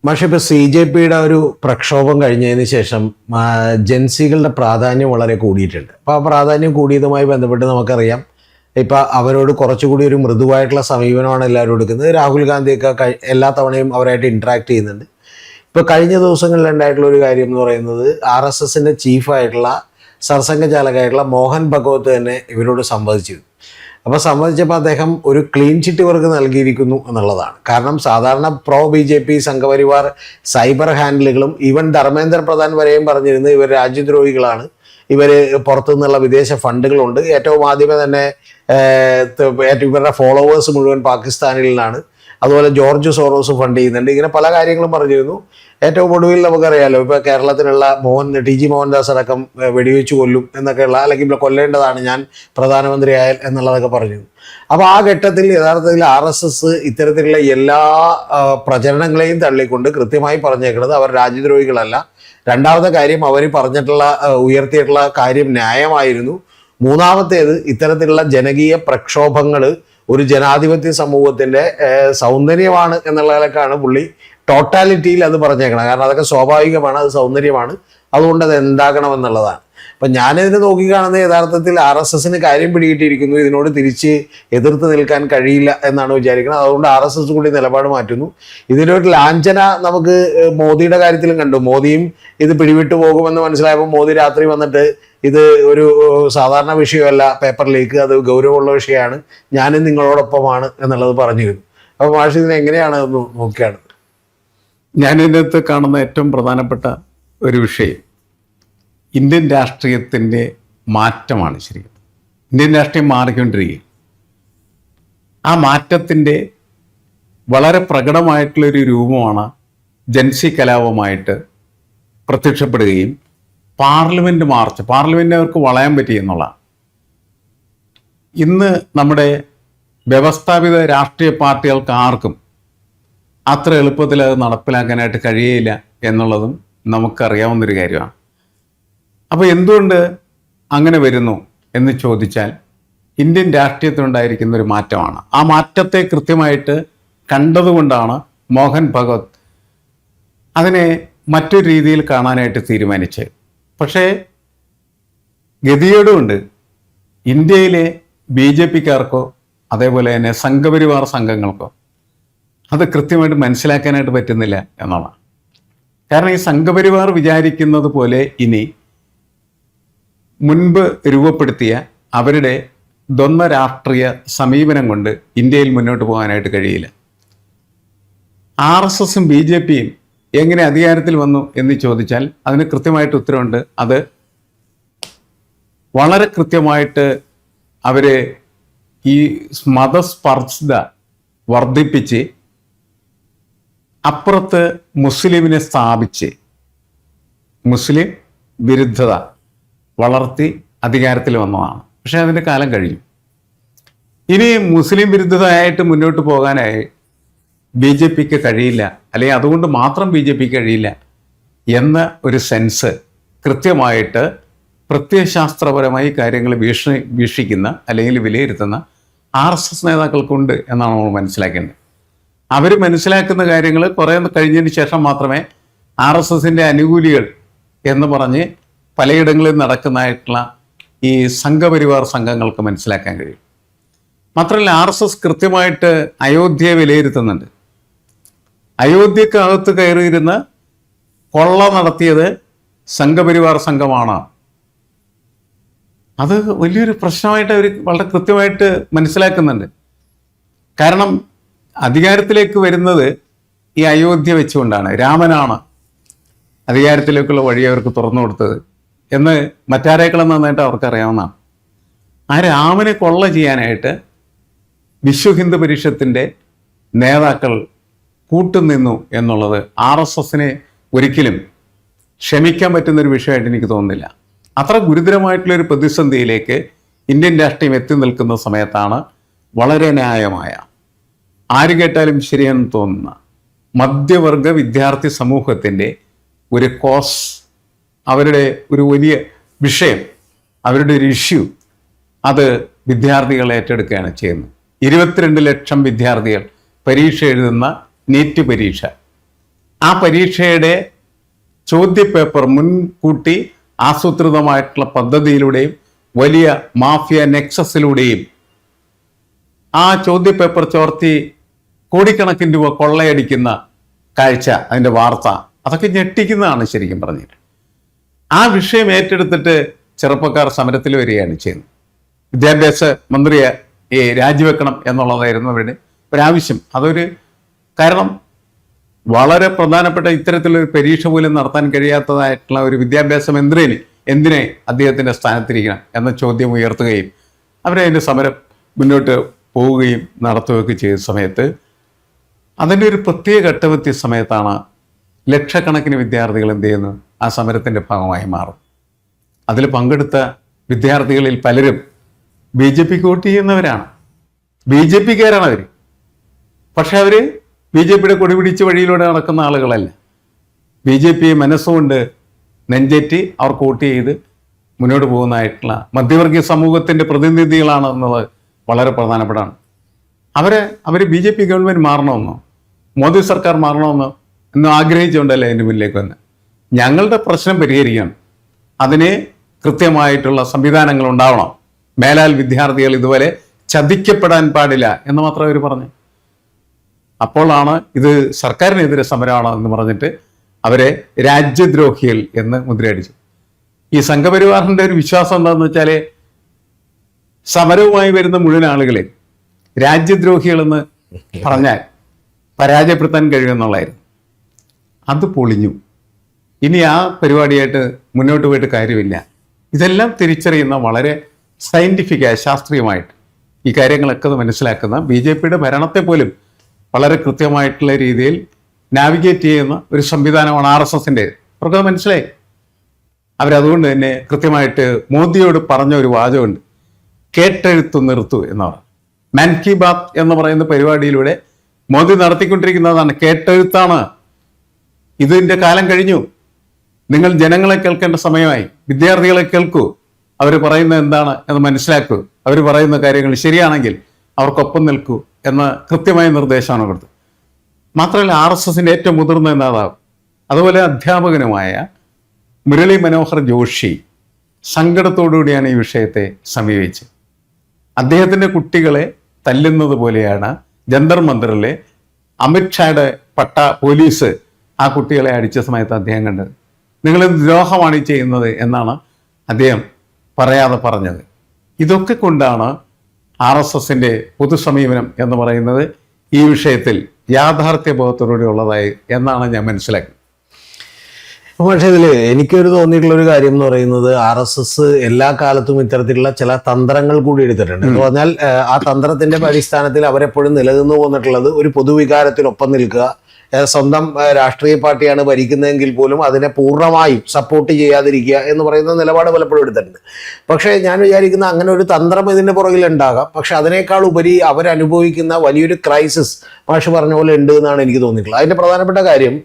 പക്ഷെ ഇപ്പോൾ C J പിയുടെ ഒരു പ്രക്ഷോഭം കഴിഞ്ഞതിന് ശേഷം ജൻസികളുടെ പ്രാധാന്യം വളരെ കൂടിയിട്ടുണ്ട്. അപ്പോൾ ആ പ്രാധാന്യം കൂടിയതുമായി ബന്ധപ്പെട്ട് നമുക്കറിയാം, ഇപ്പം അവരോട് കുറച്ചുകൂടി ഒരു മൃദുവായിട്ടുള്ള സമീപനമാണ് എല്ലാവരും എടുക്കുന്നത്. രാഹുൽ ഗാന്ധിയൊക്കെ എല്ലാ തവണയും അവരായിട്ട് ഇൻട്രാക്ട് ചെയ്യുന്നുണ്ട്. ഇപ്പോൾ കഴിഞ്ഞ ദിവസങ്ങളിൽ ഉണ്ടായിട്ടുള്ള ഒരു കാര്യം എന്ന് പറയുന്നത്, RSSൻ്റെ ചീഫായിട്ടുള്ള സർസംഘചാലകമായിട്ടുള്ള മോഹൻ ഭഗവത് തന്നെ ഇവരോട് സംവദിച്ചിരുന്നു. അപ്പോൾ സംബന്ധിച്ചപ്പോൾ അദ്ദേഹം ഒരു ക്ലീൻ ചിറ്റ് ഇവർക്ക് നൽകിയിരിക്കുന്നു എന്നുള്ളതാണ്. കാരണം സാധാരണ pro BJP Sangh Parivar cyber ഹാൻഡിലുകളും even Dharmendra Pradhan വരെയും പറഞ്ഞിരുന്നു ഇവർ രാജ്യദ്രോഹികളാണ്, ഇവർ പുറത്തുനിന്നുള്ള വിദേശ ഫണ്ടുകളുണ്ട്, ഏറ്റവും ആദ്യമേ തന്നെ ഇവരുടെ ഫോളോവേഴ്സ് മുഴുവൻ പാകിസ്ഥാനിൽ നിന്നാണ്, അതുപോലെ ജോർജ് സോറോസ് ഫണ്ട് ചെയ്യുന്നുണ്ട്, ഇങ്ങനെ പല കാര്യങ്ങളും പറഞ്ഞിരുന്നു. ഏറ്റവും ഒടുവിൽ നമുക്കറിയാലോ, ഇപ്പോൾ കേരളത്തിലുള്ള TG മോഹൻദാസ് അടക്കം വെടിവെച്ച് കൊല്ലും എന്നൊക്കെയുള്ള, അല്ലെങ്കിൽ കൊല്ലേണ്ടതാണ് ഞാൻ പ്രധാനമന്ത്രിയായാൽ എന്നുള്ളതൊക്കെ പറഞ്ഞിരുന്നു. അപ്പോൾ ആ ഘട്ടത്തിൽ യഥാർത്ഥത്തിൽ RSS ഇത്തരത്തിലുള്ള എല്ലാ പ്രചരണങ്ങളെയും തള്ളിക്കൊണ്ട് കൃത്യമായി പറഞ്ഞേക്കുന്നത് അവർ രാജ്യദ്രോഹികളല്ല. രണ്ടാമത്തെ കാര്യം, അവർ പറഞ്ഞിട്ടുള്ള ഉയർത്തിയിട്ടുള്ള കാര്യം ന്യായമായിരുന്നു. മൂന്നാമത്തേത്, ഇത്തരത്തിലുള്ള ജനകീയ പ്രക്ഷോഭങ്ങൾ ഒരു ജനാധിപത്യ സമൂഹത്തിൻ്റെ സൗന്ദര്യമാണ് എന്നുള്ളതിലേക്കാണ് പുള്ളി ടോട്ടാലിറ്റിയിൽ അത് പറഞ്ഞേക്കണം. കാരണം അതൊക്കെ സ്വാഭാവികമാണ്, അത് സൗന്ദര്യമാണ്, അതുകൊണ്ട് അത് എന്താകണമെന്നുള്ളതാണ്. അപ്പം ഞാനിതിനെ നോക്കിക്കാണുന്നത് യഥാർത്ഥത്തിൽ RSSന് കാര്യം പിടികിട്ടിയിരിക്കുന്നു, ഇതിനോട് തിരിച്ച് എതിർത്ത് നിൽക്കാൻ കഴിയില്ല എന്നാണ് വിചാരിക്കുന്നത്. അതുകൊണ്ട് RSS കൂടി നിലപാട് മാറ്റുന്നു. ഇതിനൊരു ലാഞ്ചന നമുക്ക് മോദിയുടെ കാര്യത്തിലും കണ്ടു. മോദിയും ഇത് പിടിവിട്ടു പോകുമെന്ന് മനസ്സിലായപ്പോൾ മോദി രാത്രി വന്നിട്ട് ഇത് ഒരു സാധാരണ വിഷയമല്ല, പേപ്പർ ലീക്ക്, അത് ഗൗരവമുള്ള വിഷയമാണ്, ഞാനും നിങ്ങളോടൊപ്പമാണ് എന്നുള്ളത് പറഞ്ഞിരുന്നു. അപ്പോൾ മാഷ് ഇതിനെ എങ്ങനെയാണ് ഒന്ന് നോക്കുകയാണ്? ഞാനിതിനകത്ത് കാണുന്ന ഏറ്റവും പ്രധാനപ്പെട്ട ഒരു വിഷയം ഇന്ത്യൻ രാഷ്ട്രീയത്തിൻ്റെ മാറ്റമാണ്. ശരിക്കും ഇന്ത്യൻ രാഷ്ട്രീയം മാറിക്കൊണ്ടിരിക്കുകയും ആ മാറ്റത്തിൻ്റെ വളരെ പ്രകടമായിട്ടുള്ളൊരു രൂപമാണ് ജൻസി കലാപമായിട്ട് പ്രത്യക്ഷപ്പെടുകയും പാർലമെൻറ്റ് മാർച്ച്, പാർലമെൻറ്റ് അവർക്ക് വളയാൻ പറ്റി എന്നുള്ളതാണ്. ഇന്ന് നമ്മുടെ വ്യവസ്ഥാപിത രാഷ്ട്രീയ പാർട്ടികൾക്ക് ആർക്കും അത്ര എളുപ്പത്തിൽ അത് നടപ്പിലാക്കാനായിട്ട് കഴിയില്ല എന്നുള്ളതും നമുക്കറിയാവുന്നൊരു കാര്യമാണ്. അപ്പോൾ എന്തുകൊണ്ട് അങ്ങനെ വരുന്നു എന്ന് ചോദിച്ചാൽ, ഇന്ത്യൻ രാഷ്ട്രീയത്തിലുണ്ടായിരിക്കുന്ന ഒരു മാറ്റമാണ്. ആ മാറ്റത്തെ കൃത്യമായിട്ട് കണ്ടതുകൊണ്ടാണ് മോഹൻ ഭഗവത് അതിനെ മറ്റൊരു രീതിയിൽ കാണാനായിട്ട് തീരുമാനിച്ചത്. പക്ഷേ ഗതികേടുകൊണ്ട് ഇന്ത്യയിലെ BJPക്കാർക്കോ അതേപോലെ തന്നെ സംഘപരിവാർ സംഘങ്ങൾക്കോ അത് കൃത്യമായിട്ട് മനസ്സിലാക്കാനായിട്ട് പറ്റുന്നില്ല എന്നുള്ളതാണ്. കാരണം ഈ സംഘപരിവാർ വിചാരിക്കുന്നത് പോലെ ഇനി മുൻപ് രൂപപ്പെടുത്തിയ അവരുടെ ദ്വന്ദ്വ രാഷ്ട്രീയ സമീപനം കൊണ്ട് ഇന്ത്യയിൽ മുന്നോട്ട് പോകാനായിട്ട് കഴിയില്ല. RSSും BJPയും എങ്ങനെ അധികാരത്തിൽ വന്നു എന്ന് ചോദിച്ചാൽ അതിന് കൃത്യമായിട്ട് ഉത്തരവുണ്ട്. അത് വളരെ കൃത്യമായിട്ട് അവർ ഈ മതസ്പർദ്ധത വർദ്ധിപ്പിച്ച് അപ്പുറത്ത് മുസ്ലിമിനെ സ്ഥാപിച്ച് മുസ്ലിം വിരുദ്ധത വളർത്തി അധികാരത്തിൽ വന്നതാണ്. പക്ഷേ അതിൻ്റെ കാലം കഴിഞ്ഞു. ഇനി മുസ്ലിം വിരുദ്ധതയായിട്ട് മുന്നോട്ട് പോകാനായി BJPക്ക് കഴിയില്ല, അല്ലെങ്കിൽ അതുകൊണ്ട് മാത്രം BJPക്ക് കഴിയില്ല എന്ന ഒരു സെൻസ് കൃത്യമായിട്ട് പ്രത്യയശാസ്ത്രപരമായി കാര്യങ്ങൾ വീക്ഷിക്കുന്ന അല്ലെങ്കിൽ വിലയിരുത്തുന്ന RSS നേതാക്കൾക്കുണ്ട് എന്നാണ് നമ്മൾ മനസ്സിലാക്കേണ്ടത്. അവർ മനസ്സിലാക്കുന്ന കാര്യങ്ങൾ കുറേ കഴിഞ്ഞതിന് ശേഷം മാത്രമേ RSSൻ്റെ അനുകൂലികൾ എന്ന് പറഞ്ഞ് പലയിടങ്ങളിൽ നടക്കുന്നതായിട്ടുള്ള ഈ സംഘപരിവാർ സംഘങ്ങൾക്ക് മനസ്സിലാക്കാൻ കഴിയും. മാത്രമല്ല RSS കൃത്യമായിട്ട് അയോധ്യയെ വിലയിരുത്തുന്നുണ്ട്. അയോധ്യക്കകത്ത് കയറിയിരുന്ന് കൊള്ള നടത്തിയത് സംഘപരിവാർ സംഘമാണ്. അത് വലിയൊരു പ്രശ്നമായിട്ട് അവർ വളരെ കൃത്യമായിട്ട് മനസ്സിലാക്കുന്നുണ്ട്. കാരണം അധികാരത്തിലേക്ക് വരുന്നത് ഈ അയോധ്യ വെച്ചുകൊണ്ടാണ്. രാമനാണ് അധികാരത്തിലേക്കുള്ള വഴി അവർക്ക് തുറന്നു കൊടുത്തത് എന്ന് മറ്റാരേക്കാളും നന്നായിട്ട് അവർക്കറിയാവുന്നതാണ്. ആ രാമനെ കൊള്ള ചെയ്യാനായിട്ട് വിശ്വ ഹിന്ദു പരിഷത്തിൻ്റെ നേതാക്കൾ കൂട്ടുനിന്നു എന്നുള്ളത് RSSനെ ഒരിക്കലും ക്ഷമിക്കാൻ പറ്റുന്നൊരു വിഷയമായിട്ട് എനിക്ക് തോന്നുന്നില്ല. അത്ര ഗുരുതരമായിട്ടുള്ളൊരു പ്രതിസന്ധിയിലേക്ക് ഇന്ത്യൻ രാഷ്ട്രീയം എത്തി നിൽക്കുന്ന സമയത്താണ് വളരെ ന്യായമായ, ആര് കേട്ടാലും ശരിയെന്ന് തോന്നുന്ന മധ്യവർഗ വിദ്യാർത്ഥി സമൂഹത്തിൻ്റെ ഒരു കോസ്, അവരുടെ ഒരു വലിയ വിഷയം, അവരുടെ ഒരു ഇഷ്യൂ, അത് വിദ്യാർത്ഥികൾ ഏറ്റെടുക്കുകയാണ് ചെയ്യുന്നത്. 22 ലക്ഷം വിദ്യാർത്ഥികൾ പരീക്ഷ എഴുതുന്ന നീറ്റ് പരീക്ഷ, ആ പരീക്ഷയുടെ ചോദ്യപേപ്പർ മുൻകൂട്ടി ആസൂത്രിതമായിട്ടുള്ള പദ്ധതിയിലൂടെയും വലിയ മാഫിയ നെക്സസിലൂടെയും ആ ചോദ്യപേപ്പർ ചോർത്തി കോടിക്കണക്കിന് രൂപ കൊള്ളയടിക്കുന്ന കാഴ്ച, അതിൻ്റെ വാർത്ത, അതൊക്കെ ഞെട്ടിക്കുന്നതാണ് ശരിക്കും പറഞ്ഞിട്ട്. ആ വിഷയം ഏറ്റെടുത്തിട്ട് ചെറുപ്പക്കാർ സമരത്തിൽ വരികയാണ് ചെയ്യുന്നത്. വിദ്യാഭ്യാസ മന്ത്രിയെ രാജിവെക്കണം എന്നുള്ളതായിരുന്നു അവരുടെ ഒരാവശ്യം. കാരണം വളരെ പ്രധാനപ്പെട്ട ഇത്തരത്തിലൊരു പരീക്ഷ പോലും നടത്താൻ കഴിയാത്തതായിട്ടുള്ള ഒരു വിദ്യാഭ്യാസ മന്ത്രിന് എന്തിനെ അദ്ദേഹത്തിൻ്റെ സ്ഥാനത്തിരിക്കണം എന്ന ചോദ്യം ഉയർത്തുകയും അവരതിൻ്റെ സമരം മുന്നോട്ട് പോവുകയും നടത്തുകയൊക്കെ ചെയ്ത സമയത്ത് അതിൻ്റെ ഒരു പ്രത്യേക ഘട്ടമെത്തിയ സമയത്താണ് ലക്ഷക്കണക്കിന് വിദ്യാർത്ഥികൾ എന്ത് ചെയ്യുന്നു, ആ സമരത്തിൻ്റെ ഭാഗമായി മാറും. അതിൽ പങ്കെടുത്ത വിദ്യാർത്ഥികളിൽ പലരും BJP വോട്ട് ചെയ്യുന്നവരാണ്, BJPക്കാരാണ് അവർ. പക്ഷെ അവർ BJPയുടെ കൊടി പിടിച്ച് വഴിയിലൂടെ നടക്കുന്ന ആളുകളല്ല. BJP മനസ്സുകൊണ്ട് നെഞ്ചേറ്റി അവർക്ക് വോട്ട് ചെയ്ത് മുന്നോട്ട് പോകുന്നതായിട്ടുള്ള മധ്യവർഗീയ സമൂഹത്തിൻ്റെ പ്രതിനിധികളാണ് എന്നുള്ളത് വളരെ പ്രധാനപ്പെട്ടാണ്. അവർ BJP ഗവൺമെൻറ് മാറണമെന്നോ മോദി സർക്കാർ മാറണമെന്നോ എന്ന് ആഗ്രഹിച്ചുകൊണ്ടല്ലേ അതിൻ്റെ മുന്നിലേക്ക് വന്ന് ഞങ്ങളുടെ പ്രശ്നം പരിഹരിക്കണം, അതിന് കൃത്യമായിട്ടുള്ള സംവിധാനങ്ങൾ ഉണ്ടാവണം, മേലാൽ വിദ്യാർത്ഥികൾ ഇതുപോലെ ചതിക്കപ്പെടാൻ പാടില്ല എന്ന് മാത്രമേ അവർ പറഞ്ഞു. അപ്പോഴാണ് ഇത് സർക്കാരിനെതിരെ സമരമാണ് എന്ന് പറഞ്ഞിട്ട് അവരെ രാജ്യദ്രോഹികൾ എന്ന് മുദ്രയടിച്ചു. ഈ സംഘപരിവാറിൻ്റെ ഒരു വിശ്വാസം എന്താണെന്ന് വെച്ചാൽ സമരവുമായി വരുന്ന മുഴുവൻ ആളുകളെ രാജ്യദ്രോഹികളെന്ന് പറഞ്ഞാൽ പരാജയപ്പെടുത്താൻ കഴിയുമെന്നുള്ളതായിരുന്നു. അത് പൊളിഞ്ഞു. ഇനി ആ പരിപാടിയായിട്ട് മുന്നോട്ട് പോയിട്ട് കാര്യമില്ല. ഇതെല്ലാം തിരിച്ചറിയുന്ന വളരെ സയൻറ്റിഫിക്കായ ശാസ്ത്രീയമായിട്ട് ഈ കാര്യങ്ങളൊക്കെ മനസ്സിലാക്കുന്ന BJPയുടെ ഭരണത്തെ പോലും വളരെ കൃത്യമായിട്ടുള്ള രീതിയിൽ നാവിഗേറ്റ് ചെയ്യുന്ന ഒരു സംവിധാനമാണ് RSSൻ്റെ. അവർക്ക് മനസ്സിലായി. അവരതുകൊണ്ട് തന്നെ കൃത്യമായിട്ട് മോദിയോട് പറഞ്ഞ ഒരു വാചകമുണ്ട്, കേട്ടെഴുത്തു നിർത്തൂ എന്ന് പറഞ്ഞു. മൻ കി ബാത്ത് എന്ന് പറയുന്ന പരിപാടിയിലൂടെ മോദി നടത്തിക്കൊണ്ടിരിക്കുന്നതാണ് കേട്ടെഴുത്താണ്. ഇതിൻ്റെ കാലം കഴിഞ്ഞു, നിങ്ങൾ ജനങ്ങളെ കേൾക്കേണ്ട സമയമായി, വിദ്യാർത്ഥികളെ കേൾക്കൂ, അവർ പറയുന്നത് എന്താണ് എന്ന് മനസ്സിലാക്കൂ, അവർ പറയുന്ന കാര്യങ്ങൾ ശരിയാണെങ്കിൽ അവർക്കൊപ്പം നിൽക്കൂ എന്ന കൃത്യമായ നിർദ്ദേശമാണ് കൊടുത്തത്. മാത്രമല്ല RSSൻ്റെ ഏറ്റവും മുതിർന്ന നേതാവ് അതുപോലെ അധ്യാപകനുമായ മുരളി മനോഹർ ജോഷി സങ്കടത്തോടുകൂടിയാണ് ഈ വിഷയത്തെ സമീപിച്ചത്. അദ്ദേഹത്തിൻ്റെ കുട്ടികളെ തല്ലുന്നത് പോലെയാണ് ജന്തർ മന്ദിറിലെ അമിത്ഷായുടെ പോലീസ് ആ കുട്ടികളെ അടിച്ച സമയത്ത് അദ്ദേഹം കണ്ടത്. നിങ്ങൾ ദ്രോഹമാണ് ഈ ചെയ്യുന്നത് എന്നാണ് അദ്ദേഹം പറയാതെ പറഞ്ഞത്. ഇതൊക്കെ കൊണ്ടാണ് RSSൻ്റെ പൊതുസമീപനം എന്ന് പറയുന്നത് ഈ വിഷയത്തിൽ യാഥാർത്ഥ്യബോധത്തോടുകൂടി ഉള്ളതായി എന്നാണ് ഞാൻ മനസ്സിലാക്കുന്നത്. പക്ഷേ ഇതിൽ എനിക്കൊരു തോന്നിയിട്ടുള്ളൊരു കാര്യം എന്ന് പറയുന്നത് RSS എല്ലാ കാലത്തും ഇത്തരത്തിലുള്ള ചില തന്ത്രങ്ങൾ കൂടി എടുത്തിട്ടുണ്ട്. എന്ന് പറഞ്ഞാൽ ആ തന്ത്രത്തിന്റെ അടിസ്ഥാനത്തിൽ അവരെപ്പോഴും നിലനിന്നു പോന്നിട്ടുള്ളത് ഒരു പൊതുവികാരത്തിനൊപ്പം നിൽക്കുക, സ്വന്തം രാഷ്ട്രീയ പാർട്ടിയാണ് ഭരിക്കുന്നതെങ്കിൽ പോലും അതിനെ പൂർണ്ണമായും സപ്പോർട്ട് ചെയ്യാതിരിക്കുക എന്ന് പറയുന്ന നിലപാട് പലപ്പോഴും എടുത്തിട്ടുണ്ട്. പക്ഷേ ഞാൻ വിചാരിക്കുന്ന അങ്ങനെ ഒരു തന്ത്രം ഇതിൻ്റെ പുറകിലുണ്ടാകാം. പക്ഷെ അതിനേക്കാൾ ഉപരി അവരനുഭവിക്കുന്ന വലിയൊരു ക്രൈസിസ് മാഷ് പറഞ്ഞ പോലെ ഉണ്ട് എന്നാണ് എനിക്ക് തോന്നിയിട്ടുള്ളത്. അതിൻ്റെ പ്രധാനപ്പെട്ട കാര്യം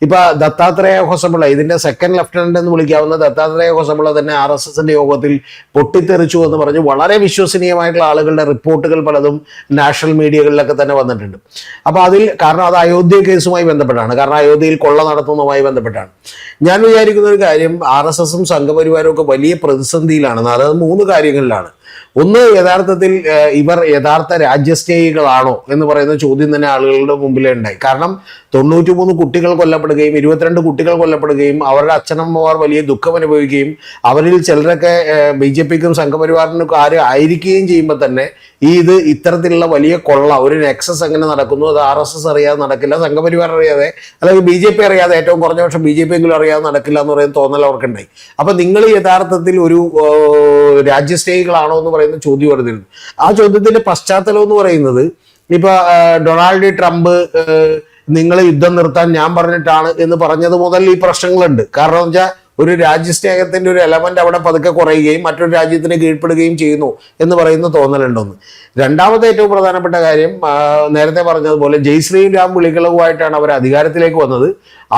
ഇപ്പൊ ദത്താത്രേയ ഹൊസബിള, ഇതിന്റെ സെക്കൻഡ് ലഫ്റ്റനന്റ് എന്ന് വിളിക്കാവുന്ന ദത്താത്രേയ ഹൊസബിള തന്നെ RSSന്റെ യോഗത്തിൽ പൊട്ടിത്തെറിച്ചു എന്ന് പറഞ്ഞ് വളരെ വിശ്വസനീയമായിട്ടുള്ള ആളുകളുടെ റിപ്പോർട്ടുകൾ പലതും നാഷണൽ മീഡിയകളിലൊക്കെ തന്നെ വന്നിട്ടുണ്ട്. അപ്പൊ അതിൽ കാരണം അത് അയോധ്യ കേസുമായി ബന്ധപ്പെട്ടാണ്, കാരണം അയോധ്യയിൽ കൊള്ള നടത്തുന്നതുമായി ബന്ധപ്പെട്ടാണ്. ഞാൻ വിചാരിക്കുന്ന ഒരു കാര്യം, RSSും സംഘപരിവാരവും ഒക്കെ വലിയ പ്രതിസന്ധിയിലാണെന്ന്. അതായത് 3 കാര്യങ്ങളിലാണ്. ഒന്ന്, യഥാർത്ഥത്തിൽ ഇവർ യഥാർത്ഥ രാജ്യസ്നേഹികളാണോ എന്ന് പറയുന്ന ചോദ്യം തന്നെ ആളുകളുടെ മുമ്പിലേ ഉണ്ടായി. കാരണം 93 കുട്ടികൾ കൊല്ലപ്പെടുകയും 22 കുട്ടികൾ കൊല്ലപ്പെടുകയും അവരുടെ അച്ഛനമ്മമാർ വലിയ ദുഃഖം അനുഭവിക്കുകയും അവരിൽ ചിലരൊക്കെ BJPക്കും സംഘപരിവാറിനും ആയിരിക്കുകയും ചെയ്യുമ്പോൾ തന്നെ ഇത്തരത്തിലുള്ള വലിയ കൊള്ള, ഒരു നെക്സസ് എങ്ങനെ നടക്കുന്നു, അത് RSS അറിയാതെ നടക്കില്ല, സംഘപരിവാർ അറിയാതെ അല്ലെങ്കിൽ BJP അറിയാതെ, ഏറ്റവും കുറഞ്ഞ പക്ഷം BJP എങ്കിലും അറിയാതെ നടക്കില്ല എന്ന് പറയുന്ന തോന്നൽ അവർക്കുണ്ടായി. അപ്പൊ നിങ്ങൾ യഥാർത്ഥത്തിൽ ഒരു രാജ്യസ്നേഹികളാണോ എന്ന് പറയുന്ന ചോദ്യം വരുന്നുണ്ട്. ആ ചോദ്യത്തിന്റെ പശ്ചാത്തലം എന്ന് പറയുന്നത് ഇപ്പൊ ഡൊണാൾഡ് ട്രംപ് നിങ്ങൾ യുദ്ധം നിർത്താൻ ഞാൻ പറഞ്ഞിട്ടാണ് എന്ന് പറഞ്ഞത് മുതൽ ഈ പ്രശ്നങ്ങളുണ്ട്. കാരണം എന്ന് വെച്ചാൽ ഒരു രാജ്യസ്നേഹത്തിന്റെ ഒരു എലമെന്റ് അവിടെ പതുക്കെ കുറയുകയും മറ്റൊരു രാജ്യത്തിന് കീഴ്പ്പെടുകയും ചെയ്യുന്നു എന്ന് പറയുന്ന തോന്നലുണ്ടോന്ന്. രണ്ടാമത്തെ ഏറ്റവും പ്രധാനപ്പെട്ട കാര്യം, നേരത്തെ പറഞ്ഞതുപോലെ ജയ് ശ്രീരാം വിളികളുമായിട്ടാണ് അവർ അധികാരത്തിലേക്ക് വന്നത്.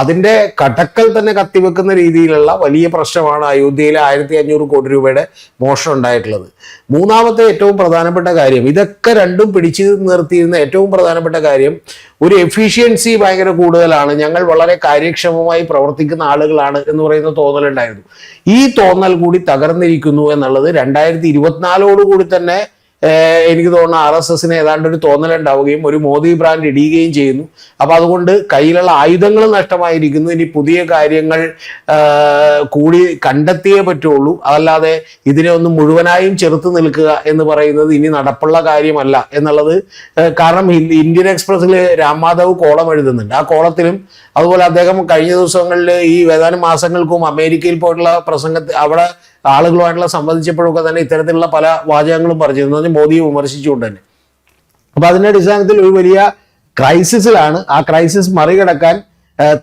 അതിന്റെ കടക്കൽ തന്നെ കത്തിവെക്കുന്ന രീതിയിലുള്ള വലിയ പ്രശ്നമാണ് അയോധ്യയിലെ 1500 കോടി രൂപയുടെ മോഷണം ഉണ്ടായിട്ടുള്ളത്. മൂന്നാമത്തെ ഏറ്റവും പ്രധാനപ്പെട്ട കാര്യം, ഇതൊക്കെ രണ്ടും പിടിച്ചു നിർത്തിയിരുന്ന ഏറ്റവും പ്രധാനപ്പെട്ട കാര്യം, ഒരു എഫിഷ്യൻസി ഭയങ്കര കൂടുതലാണ്, ഞങ്ങൾ വളരെ കാര്യക്ഷമമായി പ്രവർത്തിക്കുന്ന ആളുകളാണ് എന്ന് പറയുന്ന തോന്നലുണ്ടായിരുന്നു. ഈ തോന്നൽ കൂടി തകർന്നിരിക്കുന്നു എന്നുള്ളത് 2024 തന്നെ എനിക്ക് തോന്നുന്നു RSSന് ഏതാണ്ട് ഒരു തോന്നലുണ്ടാവുകയും ഒരു മോദി ബ്രാൻഡ് ഇടിയുകയും ചെയ്യുന്നു. അപ്പൊ അതുകൊണ്ട് കയ്യിലുള്ള ആയുധങ്ങൾ നഷ്ടമായിരിക്കുന്നു. ഇനി പുതിയ കാര്യങ്ങൾ കൂടി കണ്ടെത്തിയേ പറ്റുള്ളൂ. അതല്ലാതെ ഇതിനെ ഒന്ന് മുഴുവനായും ചെറുത്ത് നിൽക്കുക എന്ന് പറയുന്നത് ഇനി നടപ്പുള്ള കാര്യമല്ല എന്നുള്ളത്. കാരണം ഇന്ത്യൻ എക്സ്പ്രസിൽ രാം മാധവ് കോളം എഴുതുന്നുണ്ട്. ആ കോളത്തിലും അതുപോലെ അദ്ദേഹം കഴിഞ്ഞ ദിവസങ്ങളിൽ ഈ ഏതാനും മാസങ്ങൾക്കും അമേരിക്കയിൽ പോയിട്ടുള്ള പ്രസംഗത്തിൽ അവിടെ ആളുകളുമായിട്ടുള്ള സംബന്ധിച്ചപ്പോഴൊക്കെ തന്നെ ഇത്തരത്തിലുള്ള പല വാചകങ്ങളും പറഞ്ഞിരുന്നു, മോദിയെ വിമർശിച്ചുകൊണ്ട് തന്നെ. അപ്പൊ അതിന്റെ അടിസ്ഥാനത്തിൽ ഒരു വലിയ ക്രൈസിസിലാണ്. ആ ക്രൈസിസ് മറികടക്കാൻ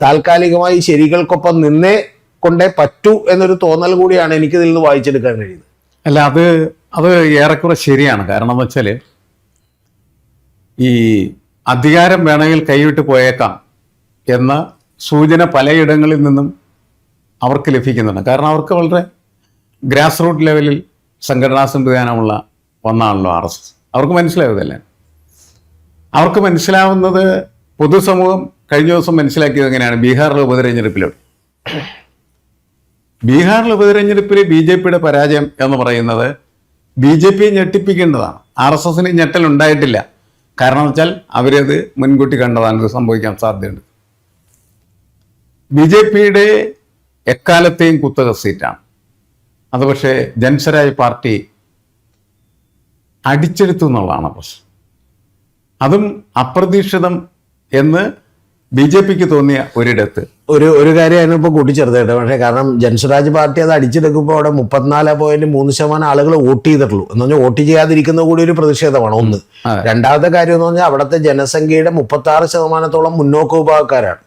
താൽക്കാലികമായി ശരികൾക്കൊപ്പം നിന്നേ കൊണ്ടേ പറ്റൂ എന്നൊരു തോന്നൽ കൂടിയാണ് എനിക്കിതിൽ നിന്ന് വായിച്ചെടുക്കാൻ കഴിയുന്നത്. അല്ല, അത് ഏറെക്കുറെ ശരിയാണ്. കാരണം എന്ന് വെച്ചാൽ ഈ അധികാരം വേണമെങ്കിൽ കൈവിട്ട് പോയേക്കാം എന്ന സൂചന പലയിടങ്ങളിൽ നിന്നും അവർക്ക് ലഭിക്കുന്നുണ്ട്. കാരണം അവർക്ക് വളരെ ഗ്രാസ് റൂട്ട് ലെവലിൽ സംഘടനാ സംവിധാനമുള്ള ഒന്നാണല്ലോ RSS. അവർക്ക് മനസ്സിലാവുന്നതല്ലേ. അവർക്ക് മനസ്സിലാവുന്നത് പൊതുസമൂഹം കഴിഞ്ഞ ദിവസം മനസ്സിലാക്കിയത് എങ്ങനെയാണ്? ബീഹാറിലെ ഉപതെരഞ്ഞെടുപ്പിലൂടെ. ബീഹാറിലെ ഉപതെരഞ്ഞെടുപ്പിൽ BJPയുടെ പരാജയം എന്ന് പറയുന്നത് BJPയെ ഞെട്ടിപ്പിക്കേണ്ടതാണ്. RSSന് ഞെട്ടലുണ്ടായിട്ടില്ല. കാരണം വെച്ചാൽ അവരത് മുൻകൂട്ടി കണ്ടതാണ് ഇത് സംഭവിക്കാൻ സാധ്യതയുണ്ട്. BJPയുടെ എക്കാലത്തെയും കുത്തക സീറ്റാണ് അത്. പക്ഷേ ജൻസരാജ് പാർട്ടി അടിച്ചെടുത്തു എന്നുള്ളതാണ് പ്രശ്നം. അതും അപ്രതീക്ഷിതം എന്ന് BJPക്ക് തോന്നിയ ഒരിടത്ത് ഒരു കാര്യമാണ് ഇപ്പോൾ കൂട്ടിച്ചേർത്തേട്ടെ. പക്ഷേ കാരണം ജൻസ്വരാജ് പാർട്ടി അത് അടിച്ചെടുക്കുമ്പോൾ അവിടെ 34.3% ആളുകൾ വോട്ട് ചെയ്തിട്ടുള്ളൂ. എന്ന് പറഞ്ഞാൽ വോട്ട് ചെയ്യാതിരിക്കുന്ന കൂടി ഒരു പ്രതിഷേധമാണ് ഒന്ന്. രണ്ടാമത്തെ കാര്യം എന്ന് പറഞ്ഞാൽ അവിടുത്തെ ജനസംഖ്യയുടെ 36% മുന്നോക്ക വിഭാഗക്കാരാണ്.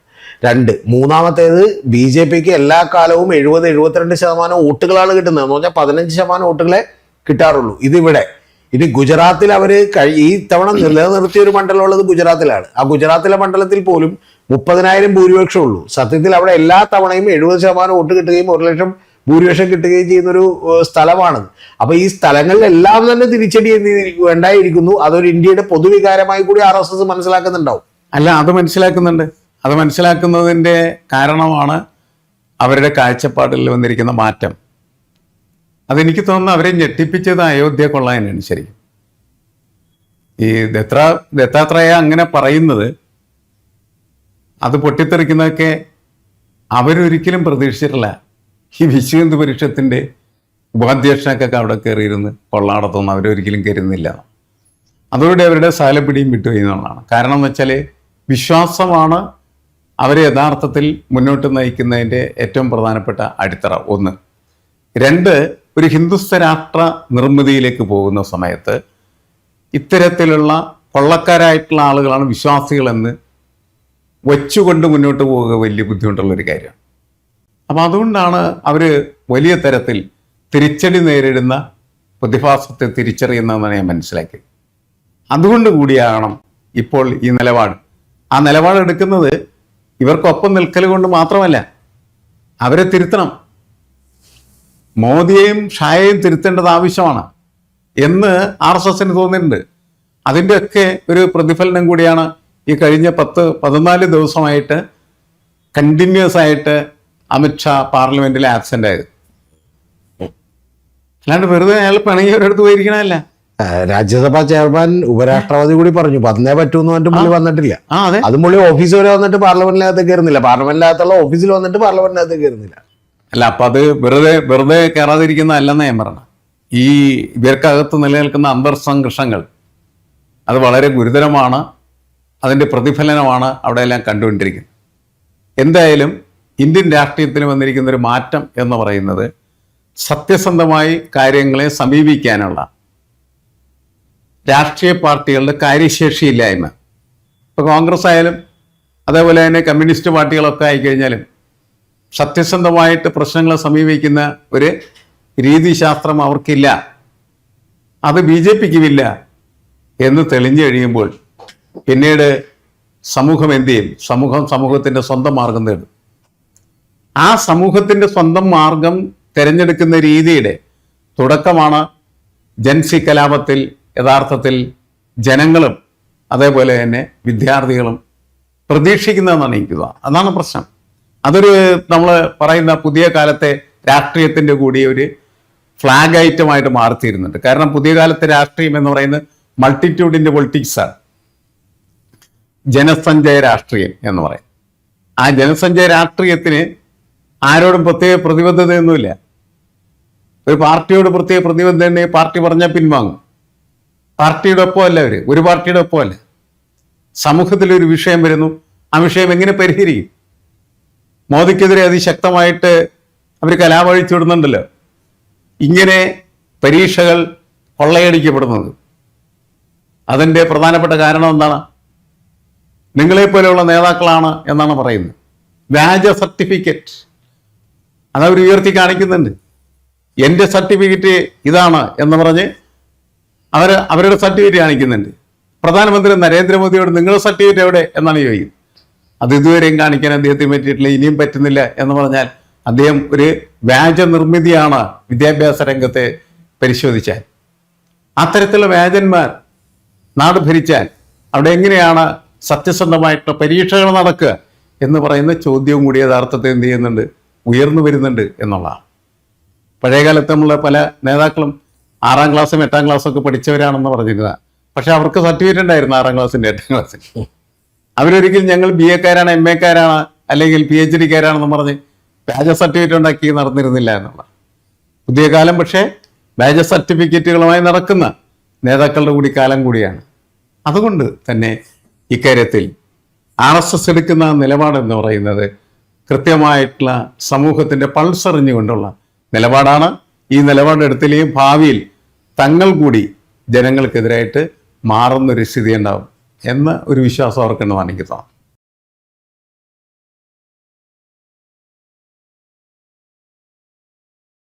മൂന്നാമത്തേത് BJPക്ക് എല്ലാ കാലവും 70-72% വോട്ടുകളാണ് കിട്ടുന്നത്. എന്ന് പറഞ്ഞാൽ 15% വോട്ടുകളെ കിട്ടാറുള്ളൂ. ഇനി ഗുജറാത്തിൽ അവര് ഈ തവണ നിലനിർത്തിയ ഒരു മണ്ഡലമുള്ളത് ഗുജറാത്തിലാണ്. ആ ഗുജറാത്തിലെ മണ്ഡലത്തിൽ പോലും 30,000 ഭൂരിപക്ഷം ഉള്ളൂ. സത്യത്തിൽ അവിടെ എല്ലാ തവണയും 70% വോട്ട് കിട്ടുകയും 1 ലക്ഷം ഭൂരിപക്ഷം കിട്ടുകയും ചെയ്യുന്നൊരു സ്ഥലമാണത്. അപ്പൊ ഈ സ്ഥലങ്ങളിലെല്ലാം തന്നെ തിരിച്ചടി വേണ്ടായിരിക്കുന്നു. അതൊരു ഇന്ത്യയുടെ പൊതുവികാരമായി കൂടി RSS മനസ്സിലാക്കുന്നുണ്ടാവും. അല്ല, അത് മനസ്സിലാക്കുന്നുണ്ട്. അത് മനസ്സിലാക്കുന്നതിൻ്റെ കാരണമാണ് അവരുടെ കാഴ്ചപ്പാടിൽ വന്നിരിക്കുന്ന മാറ്റം. അതെനിക്ക് തോന്നുന്നു അവരെ ഞെട്ടിപ്പിച്ചത് അയോധ്യ കൊള്ളാനാണ്. ശരിക്കും ഈ ദത്താത്രേയ അങ്ങനെ പറയുന്നത്, അത് പൊട്ടിത്തെറിക്കുന്നതൊക്കെ അവരൊരിക്കലും പ്രതീക്ഷിച്ചിട്ടില്ല. ഈ വിശ്വ ഹിന്ദു പരിഷത്തിൻ്റെ ഉപാധ്യക്ഷനൊക്കെ അവിടെ കയറിയിരുന്ന് കൊള്ളാടത്തൊന്നും അവരൊരിക്കലും കരുതുന്നില്ല. അതോടെ അവരുടെ സാലപ്പിടിയും വിട്ടുപോയി എന്നുള്ളതാണ്. കാരണം എന്ന് വെച്ചാൽ വിശ്വാസമാണ് അവരെ യഥാർത്ഥത്തിൽ മുന്നോട്ട് നയിക്കുന്നതിൻ്റെ ഏറ്റവും പ്രധാനപ്പെട്ട അടിത്തറ. 1. 2, ഒരു ഹിന്ദുസ്ഥ രാഷ്ട്ര നിർമ്മിതിയിലേക്ക് പോകുന്ന സമയത്ത് ഇത്തരത്തിലുള്ള കൊള്ളക്കാരായിട്ടുള്ള ആളുകളാണ് വിശ്വാസികളെന്ന് വച്ചുകൊണ്ട് മുന്നോട്ട് പോവുക വലിയ ബുദ്ധിമുട്ടുള്ളൊരു കാര്യമാണ്. അപ്പം അതുകൊണ്ടാണ് അവർ വലിയ തരത്തിൽ തിരിച്ചടി നേരിടുന്ന പ്രതിഭാസത്തെ തിരിച്ചറിയുന്നതെന്നാണ് ഞാൻ മനസ്സിലാക്കിയത്. അതുകൊണ്ട് കൂടിയാകണം ഇപ്പോൾ ഈ നിലപാട്. ആ നിലപാടെടുക്കുന്നത് ഇവർക്കൊപ്പം നിൽക്കൽ കൊണ്ട് മാത്രമല്ല, അവരെ തിരുത്തണം. മോദിയെയും ഷായെയും തിരുത്തേണ്ടത് ആവശ്യമാണ് എന്ന് RSSന് തോന്നിയിട്ടുണ്ട്. അതിൻ്റെയൊക്കെ ഒരു പ്രതിഫലനം കൂടിയാണ് ഈ കഴിഞ്ഞ 10-14 ദിവസമായിട്ട് കണ്ടിന്യൂസ് ആയിട്ട് അമിത്ഷാ പാർലമെന്റിൽ ആബ്സെന്റ് ആയത്. അല്ലാണ്ട് വെറുതെ അയാൾ പിണങ്ങിയവരടുത്ത് പോയിരിക്കണമല്ല. രാജ്യസഭാ ചെയർമാൻ ഉപരാഷ്ട്രപതി കൂടി പറഞ്ഞു വന്നേ പറ്റൂന്ന് പറഞ്ഞിട്ട് പുള്ളി വന്നിട്ടില്ല. അതും പുള്ളി ഓഫീസ് വരെ വന്നിട്ട് പാർലമെന്റിനകത്ത് കയറുന്നില്ല. പാർലമെന്റിനകത്തുള്ള ഓഫീസിൽ വന്നിട്ട് പാർലമെന്റിനകത്ത് കയറുന്നില്ല. അല്ല, അപ്പൊ അത് വെറുതെ കയറാതിരിക്കുന്ന അല്ലെന്ന് ഞാൻ പറഞ്ഞു. ഈ ഇവർക്കകത്ത് നിലനിൽക്കുന്ന അന്തർസംഘർഷങ്ങൾ അത് വളരെ ഗുരുതരമാണ്. അതിൻ്റെ പ്രതിഫലനമാണ് അവിടെയെല്ലാം കണ്ടുകൊണ്ടിരിക്കുന്നത്. എന്തായാലും ഇന്ത്യൻ രാഷ്ട്രീയത്തിൽ വന്നിരിക്കുന്ന ഒരു മാറ്റം എന്ന് പറയുന്നത് സത്യസന്ധമായി കാര്യങ്ങളെ സമീപിക്കാനുള്ള രാഷ്ട്രീയ പാർട്ടികളുടെ കാര്യശേഷിയില്ലായ്മ. ഇപ്പോൾ കോൺഗ്രസ് ആയാലും അതേപോലെ തന്നെ കമ്മ്യൂണിസ്റ്റ് പാർട്ടികളൊക്കെ ആയിക്കഴിഞ്ഞാലും സത്യസന്ധമായിട്ട് പ്രശ്നങ്ങളെ സമീപിക്കുന്ന ഒരു രീതിശാസ്ത്രം അവർക്കില്ല. അത് BJPക്കുമില്ല എന്ന് തെളിഞ്ഞു കഴിയുമ്പോൾ പിന്നീട് സമൂഹം എന്ത് ചെയ്യും? സമൂഹത്തിൻ്റെ സ്വന്തം മാർഗം തേടും. ആ സമൂഹത്തിന്റെ സ്വന്തം മാർഗം തിരഞ്ഞെടുക്കുന്ന രീതിയുടെ തുടക്കമാണ് ജൻസി കലാപത്തിൽ യഥാർത്ഥത്തിൽ ജനങ്ങളും അതേപോലെ തന്നെ വിദ്യാർത്ഥികളും പ്രതീക്ഷിക്കുന്നതെന്നാണ് എനിക്ക് തോന്നുന്നത്. അതാണ് പ്രശ്നം. അതൊരു നമ്മൾ പറയുന്ന പുതിയ കാലത്തെ രാഷ്ട്രീയത്തിന്റെ കൂടി ഒരു ഫ്ലാഗ് ഐറ്റമായിട്ട് മാറിത്തീരുന്നുണ്ട്. കാരണം പുതിയ കാലത്തെ രാഷ്ട്രീയം എന്ന് പറയുന്നത് മൾട്ടിറ്റ്യൂഡിന്റെ പൊളിറ്റിക്സാണ്, ജനസഞ്ചയ രാഷ്ട്രീയം എന്ന് പറയും. ആ ജനസഞ്ചയ രാഷ്ട്രീയത്തിന് ആരോടും പ്രത്യേക പ്രതിബദ്ധതയൊന്നുമില്ല. ഒരു പാർട്ടിയോട് പ്രത്യേക പ്രതിബദ്ധത പാർട്ടി പറഞ്ഞാൽ പിൻവാങ്ങും. പാർട്ടിയുടെ ഒപ്പമല്ല ഒരു പാർട്ടിയുടെ ഒപ്പമല്ല. സമൂഹത്തിലൊരു വിഷയം വരുന്നു, ആ വിഷയം എങ്ങനെ പരിഹരിക്കും? മോദിക്കെതിരെ അതിശക്തമായിട്ട് അവർ കലാപഴിച്ചു വിടുന്നുണ്ടല്ലോ. ഇങ്ങനെ പരീക്ഷകൾ കൊള്ളയടിക്കപ്പെടുന്നത് അതിൻ്റെ പ്രധാനപ്പെട്ട കാരണം എന്താണ്? നിങ്ങളെപ്പോലെയുള്ള നേതാക്കളാണ് എന്നാണ് പറയുന്നത്. വ്യാജ സർട്ടിഫിക്കറ്റ് അതവർ ഉയർത്തി കാണിക്കുന്നുണ്ട്. എൻ്റെ സർട്ടിഫിക്കറ്റ് ഇതാണ് എന്ന് പറഞ്ഞ് അവരുടെ സർട്ടിഫിക്കറ്റ് കാണിക്കുന്നുണ്ട്. പ്രധാനമന്ത്രി നരേന്ദ്രമോദിയോട് നിങ്ങളുടെ സർട്ടിഫിക്കറ്റ് എവിടെ എന്നാണ് ചോദിക്കുന്നത്. അത് ഇതുവരെയും കാണിക്കാൻ അദ്ദേഹത്തിന് പറ്റിയിട്ടില്ല, ഇനിയും പറ്റുന്നില്ല എന്ന് പറഞ്ഞാൽ അദ്ദേഹം ഒരു വ്യാജ നിർമ്മിതിയാണ് വിദ്യാഭ്യാസ രംഗത്തെ പരിശോധിച്ചാൽ. അത്തരത്തിലുള്ള വ്യാജന്മാർ നാട് ഭരിച്ചാൽ അവിടെ എങ്ങനെയാണ് സത്യസന്ധമായിട്ടുള്ള പരീക്ഷകൾ നടക്കുക എന്ന് പറയുന്ന ചോദ്യവും കൂടി യഥാർത്ഥത്തെ എന്ത് ചെയ്യുന്നുണ്ട്, ഉയർന്നു വരുന്നുണ്ട് എന്നുള്ളതാണ്. പഴയകാലത്ത് നമ്മളെ പല നേതാക്കളും 6ാം ക്ലാസ്സും 8ാം ക്ലാസ്സും ഒക്കെ പഠിച്ചവരാണെന്ന് പറഞ്ഞിരുന്നത്. പക്ഷെ അവർക്ക് സർട്ടിഫിക്കറ്റ് ഉണ്ടായിരുന്നു 6ാം ക്ലാസ്സിൻ്റെ 8ാം ക്ലാസ്സിൽ. അവരൊരിക്കലും ഞങ്ങൾ BA കാരാണ്, MA കാരാണ്, അല്ലെങ്കിൽ PhD കാരാണെന്ന് പറഞ്ഞ് വ്യാജ സർട്ടിഫിക്കറ്റ് ഉണ്ടാക്കി നടന്നിരുന്നില്ല എന്നുള്ള പുതിയ കാലം. പക്ഷേ വ്യാജ സർട്ടിഫിക്കറ്റുകളുമായി നടക്കുന്ന നേതാക്കളുടെ കൂടി കാലം കൂടിയാണ്. അതുകൊണ്ട് തന്നെ ഇക്കാര്യത്തിൽ RSS എടുക്കുന്ന നിലപാടെന്ന് പറയുന്നത് കൃത്യമായിട്ടുള്ള സമൂഹത്തിൻ്റെ പൾസ് അറിഞ്ഞുകൊണ്ടുള്ള നിലപാടാണ്. ഈ നിലപാടെടുത്തില്ലെങ്കിൽ ഭാവിയിൽ തങ്ങൾ കൂടി ജനങ്ങൾക്കെതിരായിട്ട് മാറുന്നൊരു സ്ഥിതി ഉണ്ടാവും എന്ന ഒരു വിശ്വാസം അവർക്കുണ്ടെന്നാണ് എനിക്ക് തോന്നുന്നത്.